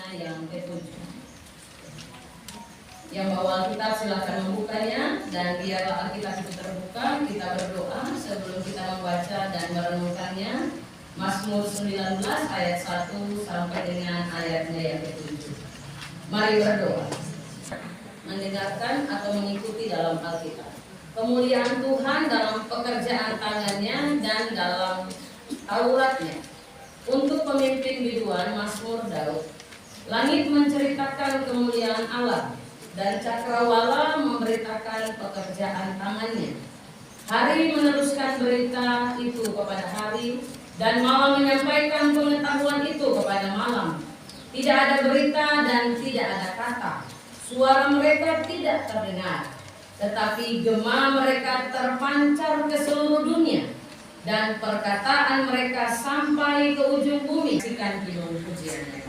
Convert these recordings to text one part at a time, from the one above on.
ayatnya yang ke-7. Yang bawa Alkitab silakan membukanya, dan biarlah Alkitab itu terbuka. Kita berdoa sebelum kita membaca dan merenungkannya. Mazmur 19 ayat 1 sampai dengan ayatnya yang ke-7. Mari berdoa. Mendengarkan atau mengikuti dalam Alkitab. Kemuliaan Tuhan dalam pekerjaan tangannya dan dalam Tauratnya. Untuk pemimpin biduan Mazmur Daud. Langit menceritakan kemuliaan Allah, dan cakrawala memberitakan pekerjaan tangannya. Hari meneruskan berita itu kepada hari, dan malam menyampaikan pengetahuan itu kepada malam. Tidak ada berita dan tidak ada kata. Suara mereka tidak terdengar, tetapi gema mereka terpancar ke seluruh dunia, dan perkataan mereka sampai ke ujung bumi. Sikan kidung pujian mereka.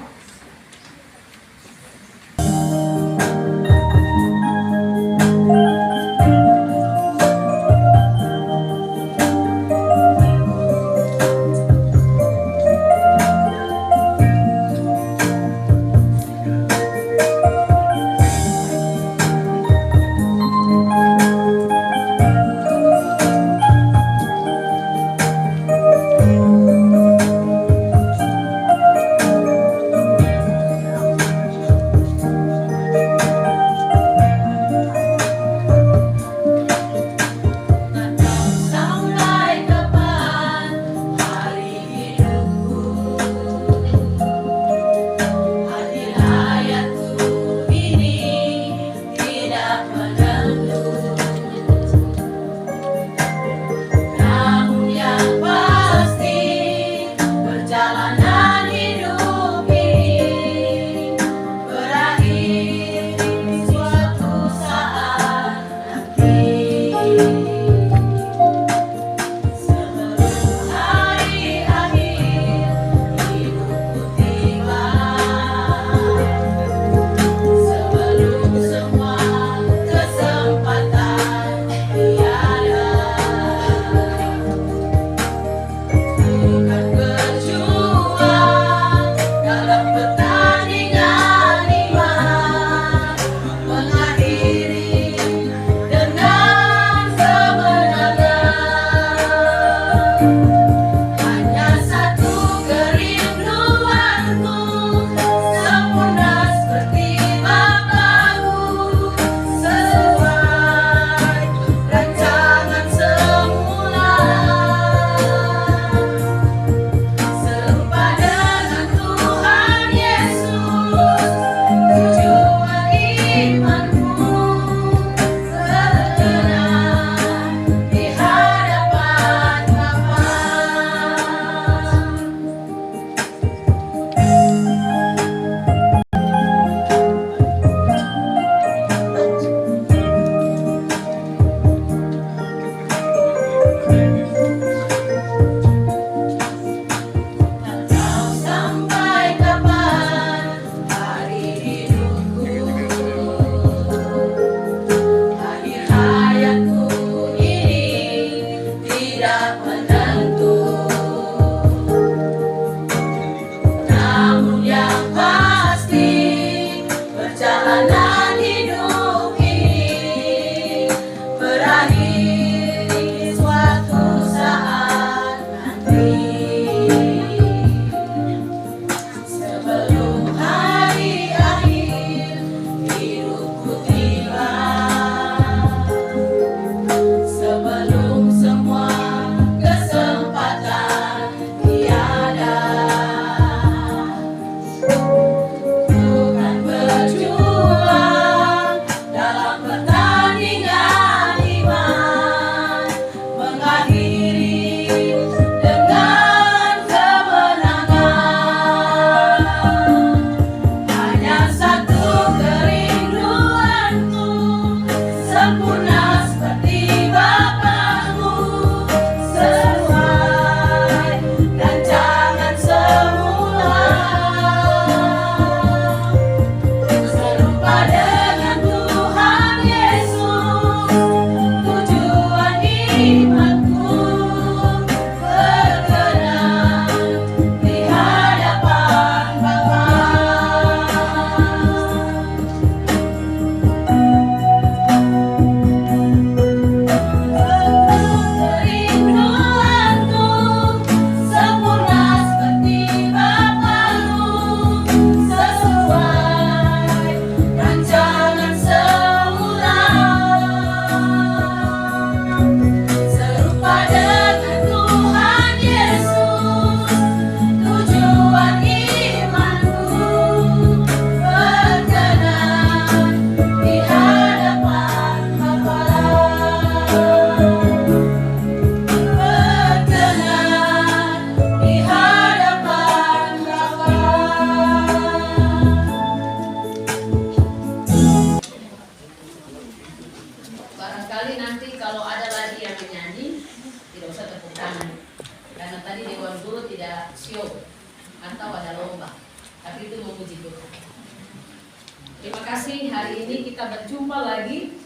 Terima kasih, hari ini kita berjumpa lagi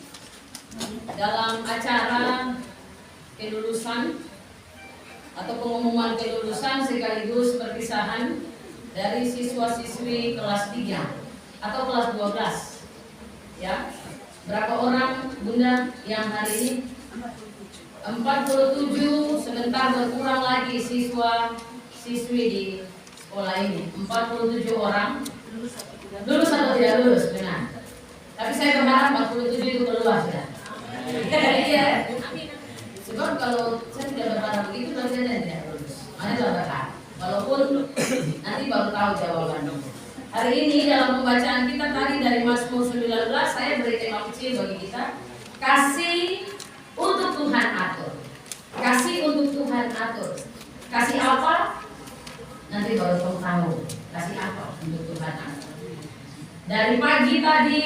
dalam acara kelulusan atau pengumuman kelulusan sekaligus perpisahan dari siswa-siswi kelas 3 atau kelas 12. Ya. Berapa orang Bunda yang hari ini? 47, sebentar berkurang lagi siswa-siswi di sekolah ini. 47 orang. Lulus atau tidak lulus, benar. Tapi saya berharap 47 itu keluar sudah. Iya. Sebab kalau saya tidak berharap begitu, berarti saya tidak lulus. Mana tidak berharap. Walaupun nanti baru tahu jawabannya. Hari ini dalam pembacaan kita tadi dari Mazmur 19, saya beri tema kecil bagi kita. Kasih untuk Tuhan atur. Kasih untuk Tuhan atur. Kasih apa? Nanti baru kamu tahu. Kasih apa untuk Tuhan atur. Dari pagi tadi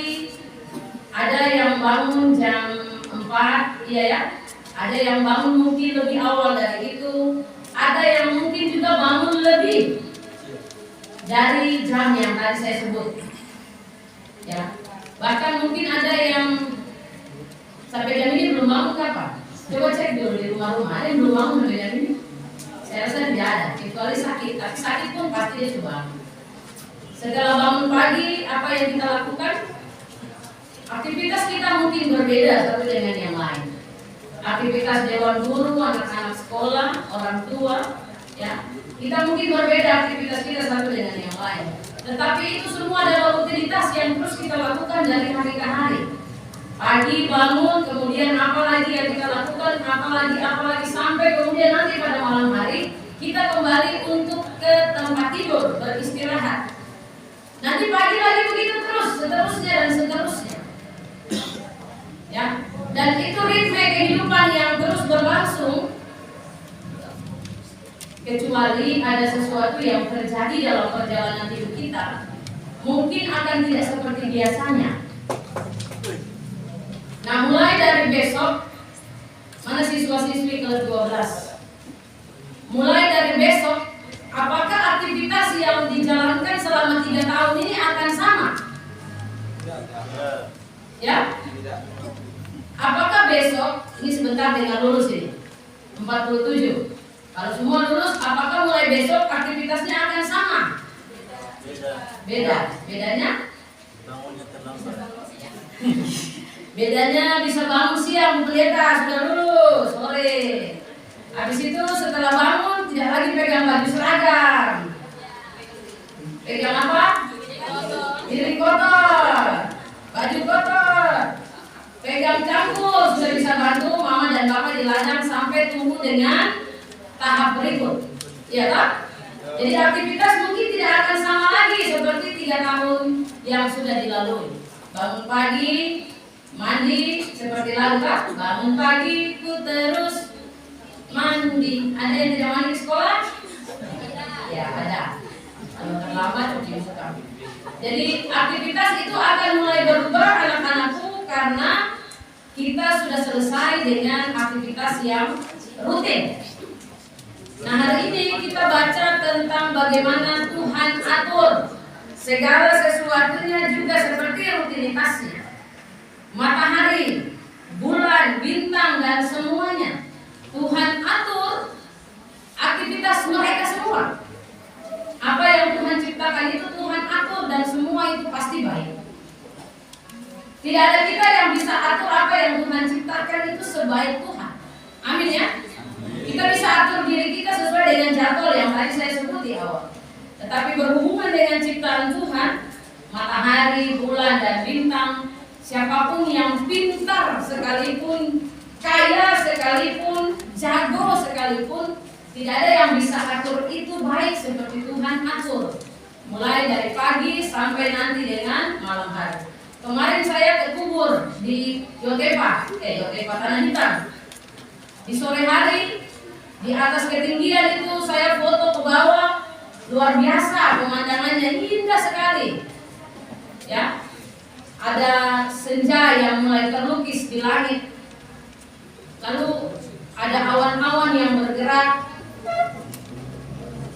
ada yang bangun jam 4, iya ya. Ada yang bangun mungkin lebih awal dari itu. Ada yang mungkin juga bangun lebih dari jam yang tadi saya sebut. Ya. Bahkan mungkin ada yang sampai jam ini belum bangun kapan? Coba cek dulu di rumah-rumah. Ada yang belum bangun sampai jam ini? Saya rasa tidak ada, kecuali sakit. Tapi sakit pun pasti dia sudah bangun. Setelah bangun pagi, apa yang kita lakukan? Aktivitas kita mungkin berbeda satu dengan yang lain. Aktivitas dewan guru, anak-anak sekolah, orang tua, ya. Kita mungkin berbeda aktivitas kita satu dengan yang lain. Tetapi itu semua adalah rutinitas yang terus kita lakukan dari hari ke hari. Pagi bangun, kemudian apa lagi yang kita lakukan, apa lagi sampai kemudian nanti pada malam hari kita kembali untuk ke tempat tidur, beristirahat. Nanti pagi lagi begitu terus, seterusnya dan seterusnya. Ya, dan itu ritme kehidupan yang terus berlangsung. Kecuali ada sesuatu yang terjadi dalam perjalanan hidup kita, mungkin akan tidak seperti biasanya. Nah, mulai dari besok, mana siswa-siswi kelas 12? Mulai dari besok, apakah aktivitas yang dijalankan selama 3 tahun ini akan sama? Ya? Apakah besok, ini sebentar dengan lulus ini, 47. Kalau semua lulus, apakah mulai besok aktivitasnya akan sama? Beda. Bedanya? Bedanya bisa bangun siang, pendeta sudah lulus, sore. Habis itu setelah bangun tidak lagi pegang baju seragam. Pegang apa? Piring kotor, baju kotor. Pegang cangkul, sudah bisa bantu mama dan bapak di ladang sampai tunggu dengan tahap berikut. Iya tak? Jadi aktivitas mungkin tidak akan sama lagi seperti 3 tahun yang sudah dilalui. Bangun pagi, mandi seperti lalu tak? Bangun pagi, ku terus mandi. Ada yang tidak mandi di sekolah? Ya ada. Kalau terlambat cuci muka. Jadi aktivitas itu akan mulai berubah anak-anakku karena kita sudah selesai dengan aktivitas yang rutin. Nah, hari ini kita baca tentang bagaimana Tuhan atur segala sesuatunya juga seperti rutinitasnya. Matahari, bulan, bintang dan semuanya Tuhan atur aktivitas mereka semua. Apa yang Tuhan ciptakan itu Tuhan atur dan semua itu pasti baik. Tidak ada kita yang bisa atur apa yang Tuhan ciptakan itu sebaik Tuhan. Amin ya. Kita bisa atur diri kita sesuai dengan jadwal yang tadi saya sebut di awal. Tetapi berhubungan dengan ciptaan Tuhan, matahari, bulan dan bintang, siapapun yang pintar sekalipun, kaya sekalipun, jago sekalipun, tidak ada yang bisa atur itu baik seperti Tuhan atur. Mulai dari pagi sampai nanti dengan malam hari. Kemarin saya ke kubur di Yotepa Tanah Hitam. Di sore hari, di atas ketinggian itu saya foto ke bawah, luar biasa pemandangannya, indah sekali. Ya, ada senja yang mulai terlukis di langit. Lalu ada awan-awan yang bergerak.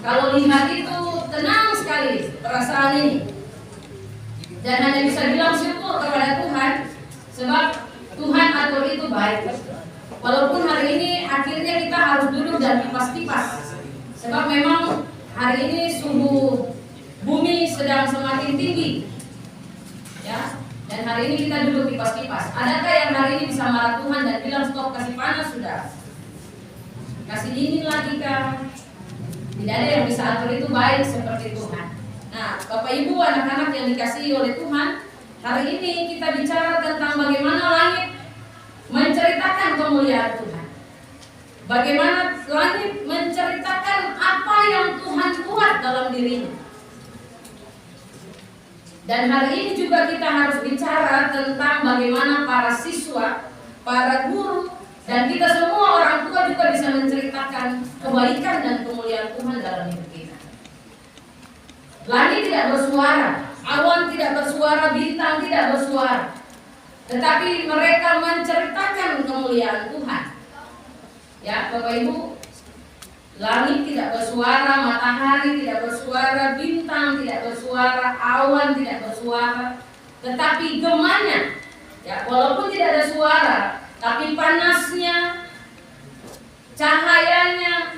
Kalau lihat itu tenang sekali perasaan ini. dan hanya bisa bilang syukur kepada Tuhan sebab Tuhan atur itu baik. Walaupun hari ini akhirnya kita harus duduk dan kipas-kipas sebab memang hari ini suhu bumi sedang semakin tinggi, ya. Dan hari ini kita duduk kipas-kipas. Adakah yang hari ini bisa marah Tuhan dan bilang stop, kasih panas sudah, kasih dingin lagi kah? Tidak ada yang bisa atur itu baik seperti Tuhan. Nah, Bapak Ibu, anak-anak yang dikasihi oleh Tuhan, hari ini kita bicara tentang bagaimana langit menceritakan kemuliaan Tuhan. Bagaimana langit menceritakan apa yang Tuhan buat dalam dirinya. Dan hari ini juga kita harus bicara tentang bagaimana para siswa, para guru, dan kita semua orang tua juga bisa menceritakan kebaikan dan kemuliaan Tuhan dalam hidup kita. Langit tidak bersuara, awan tidak bersuara, bintang tidak bersuara, tetapi mereka menceritakan kemuliaan Tuhan. Ya, Bapak Ibu, langit tidak bersuara, matahari tidak bersuara, bintang tidak bersuara, awan tidak bersuara, tetapi gemanya, ya, walaupun tidak ada suara, tapi panasnya, cahayanya.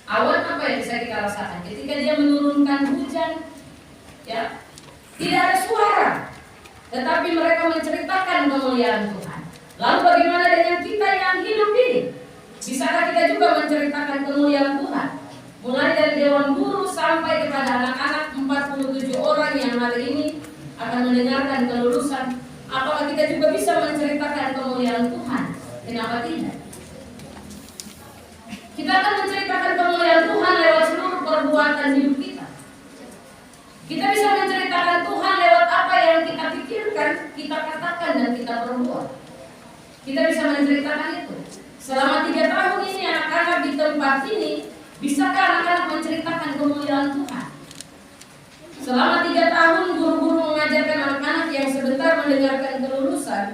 Awan apa yang bisa kita rasakan? Ketika dia menurunkan hujan, ya, tidak ada suara, tetapi mereka menceritakan kemuliaan Tuhan. Lalu bagaimana dengan kita yang hidup ini? Bisakah kita juga menceritakan kemuliaan Tuhan? Mulai dari Dewan Guru sampai kepada anak-anak 47 orang yang hari ini akan mendengarkan kelulusan. Apakah kita juga bisa menceritakan kemuliaan Tuhan? Kenapa tidak? Kita akan menceritakan kemuliaan Tuhan lewat seluruh perbuatan hidup kita. Kita bisa menceritakan Tuhan lewat apa yang kita pikirkan, kita katakan, dan kita perbuat. Kita bisa menceritakan itu. Selama 3 tahun ini anak-anak di tempat ini, bisakah anak-anak menceritakan kemuliaan Tuhan? Selama 3 tahun guru-guru mengajarkan anak-anak yang sebentar mendengarkan kelulusan,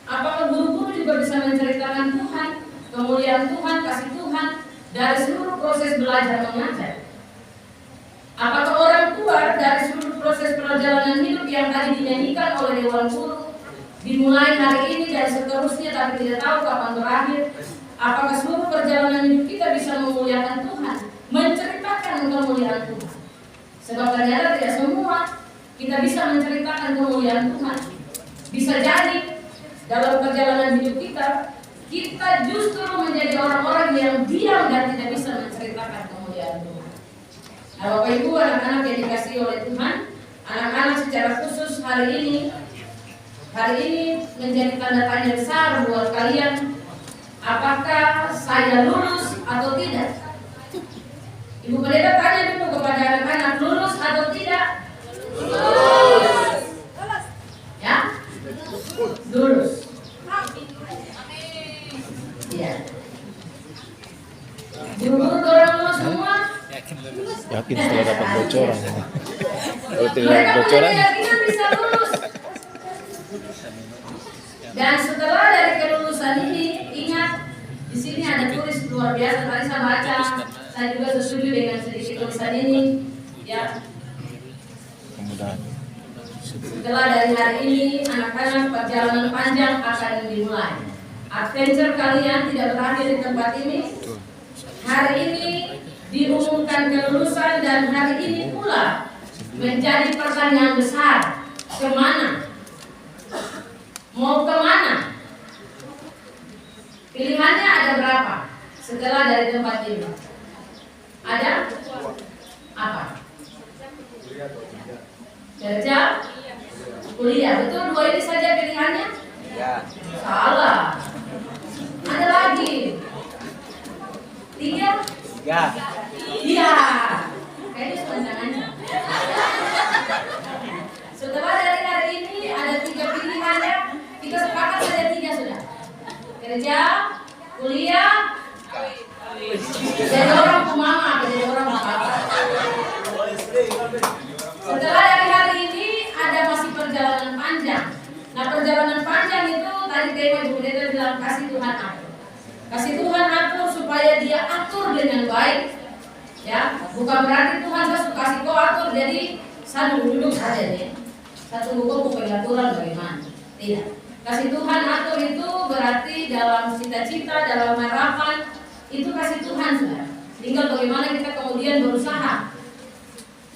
apakah guru-guru juga bisa menceritakan Tuhan, kemuliaan Tuhan, kasih Tuhan dari seluruh proses belajar mengajar? Apakah orang tua dari seluruh proses perjalanan hidup yang tadi dinyanyikan oleh Dewan Guru, dimulai hari ini dan seterusnya tapi tidak tahu kapan berakhir, apakah seluruh perjalanan hidup kita bisa memuliakan Tuhan, menceritakan kemuliaan Tuhan? Sebab ternyata tidak semua kita bisa menceritakan kemuliaan Tuhan. Bisa jadi dalam perjalanan hidup kita justru menjadi orang-orang yang diam dan tidak bisa menceritakan kemuliaan Tuhan. Nah, Bapak Ibu, anak-anak yang dikasihi oleh Tuhan, anak-anak secara khusus hari ini menjadi tanda tanya besar buat kalian. Apakah saya lulus atau tidak? Ibu Pendeta tanya dulu kepada anak-anak, lulus atau tidak? Lulus. Ya? Lulus. Iya. Guru-guru dorong lulus semua? Yakin setelah dapat bocoran. Kalau tidak Mereka dapat bocoran, yakin bisa lulus. Dan setelah dari kelulusan ini, ingat di sini ada tulis luar biasa. Tadi saya baca, saya juga setuju dengan sedikit tulisan ini. Ya. kemudahan. Setelah dari hari ini, anak-anak perjalanan panjang akan dimulai. Adventure kalian tidak berakhir di tempat ini. Hari ini diumumkan kelulusan dan hari ini pula menjadi pertanyaan besar, kemana? Mau kemana? Pilihannya ada berapa setelah dari tempat ini? Ada? Apa? Kerja? Kuliah. Betul, 2 ini saja pilihannya? Ya. Salah. Ada lagi? 3? Ya. Iya. Kayaknya sepanjangannya. Setelah dari hari ini ada 3 pilihan ya. Kita sepakat saja 3 sudah. Kerja, kuliah, jadi orang pemama, jadi orang papa. Setelah dari hari ini ada masih perjalanan panjang. Nah, perjalanan panjang itu tadi tema Ibu Pendeta bilang kasih Tuhan atur. Kasih Tuhan atur supaya Dia atur dengan baik, Ya, bukan berarti Tuhan saya kasih kau atur jadi saya duduk saja nih. Saya tunggu kau pengaturan bagaimana? Tidak. Kasih Tuhan atur itu berarti dalam cita-cita, dalam harapan itu kasih Tuhan sudah. Tinggal bagaimana kita kemudian berusaha.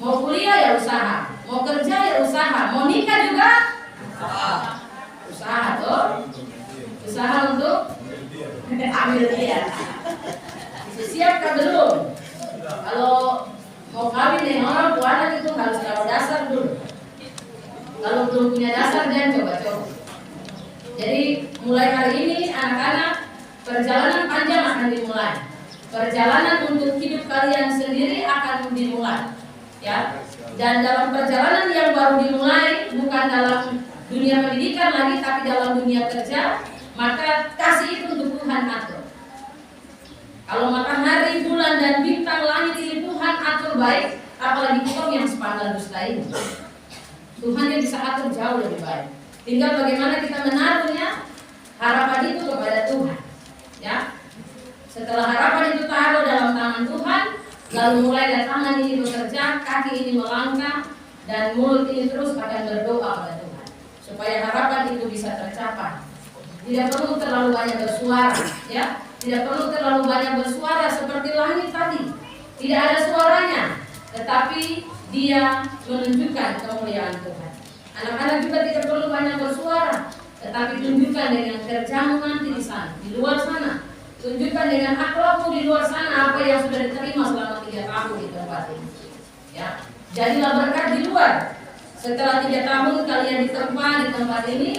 Mau kuliah ya usaha, mau kerja ya usaha, mau nikah juga usaha tuh. Usaha untuk ambil dia. Siap kan belum? Kalau mau kawin dengan orang tua anak itu harus tahu dasar dulu. Kalau belum punya dasar jangan coba-coba. Jadi mulai hari ini anak-anak perjalanan panjang akan dimulai. Perjalanan untuk hidup kalian sendiri akan dimulai. Ya. Dan dalam perjalanan yang baru dimulai bukan dalam dunia pendidikan lagi tapi dalam dunia kerja, maka kasih itu untuk Tuhan atur. Kalau matahari, bulan, dan bintang langit ini Tuhan atur baik, apalagi kaum yang sepanggal dusta ini. Tuhan yang bisa atur jauh lebih baik. Tinggal bagaimana kita menaruhnya harapan itu kepada Tuhan. Ya, setelah harapan itu taruh dalam tangan Tuhan, lalu mulai tangan ini bekerja, kaki ini melangkah, dan mulut ini terus akan berdoa kepada Tuhan, supaya harapan itu bisa tercapai. Tidak perlu terlalu banyak bersuara, ya. Tidak perlu terlalu banyak bersuara seperti langit tadi. Tidak ada suaranya, tetapi dia menunjukkan kemuliaan Tuhan. Anak-anak juga tidak perlu banyak bersuara, tetapi tunjukkan dengan kerjamu nanti di sana, di luar sana. Tunjukkan dengan akhlakmu di luar sana apa yang sudah diterima selama 3 tahun di tempat ini. Ya, jadilah berkat di luar. Setelah 3 tahun kalian ditempa di tempat ini,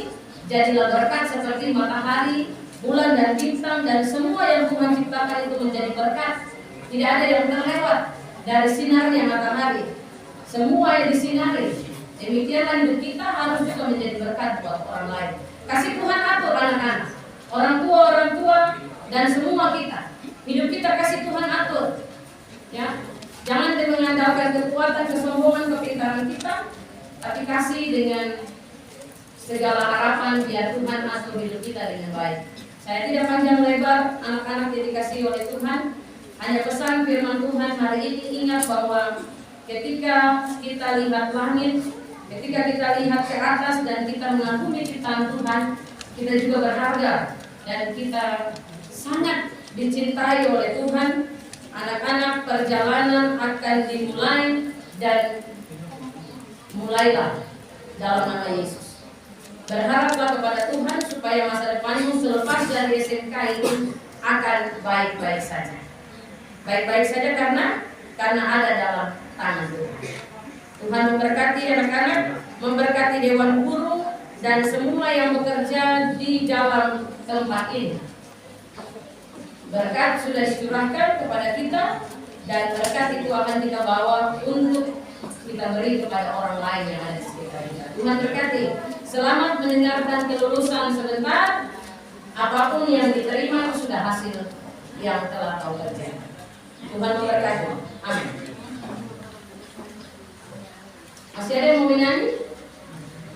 jadilah berkat seperti matahari, bulan dan bintang dan semua yang Tuhan ciptakan itu menjadi berkat. Tidak ada yang terlewat dari sinarnya matahari. Semua yang disinari. Demikianlah hidup kita harus juga menjadi berkat buat orang lain. Kasih Tuhan atur anak-anak, orang tua dan semua kita. Hidup kita kasih Tuhan atur. Ya, jangan mengandalkan kekuatan, kesombongan, kepintaran kita, tapi kasih dengan segala harapan biar Tuhan atur hidup kita dengan baik. Saya tidak panjang lebar, anak-anak dikasih oleh Tuhan. Hanya pesan firman Tuhan hari ini, ingat bahwa ketika kita lihat langit, ketika kita lihat ke atas dan kita mengagumi ciptaan Tuhan, kita juga berharga dan kita sangat dicintai oleh Tuhan. Anak-anak, perjalanan akan dimulai dan mulailah dalam nama Yesus. Berharaplah kepada Tuhan supaya masa depanmu selepas dari SMK ini akan baik-baik saja. Baik-baik saja karena ada dalam tangan Tuhan. Tuhan memberkati anak-anak, memberkati dewan guru dan semua yang bekerja di dalam tempat ini. Berkat sudah dicurahkan kepada kita dan berkat itu akan kita bawa untuk kita beri kepada orang lain yang ada di sekitar kita. Tuhan berkati. Selamat mendengarkan kelulusan sebentar. Apapun yang diterima itu sudah hasil yang telah kau kerjakan. Tuhan memberkati. Amin. Masih ada yang mau menyanyi?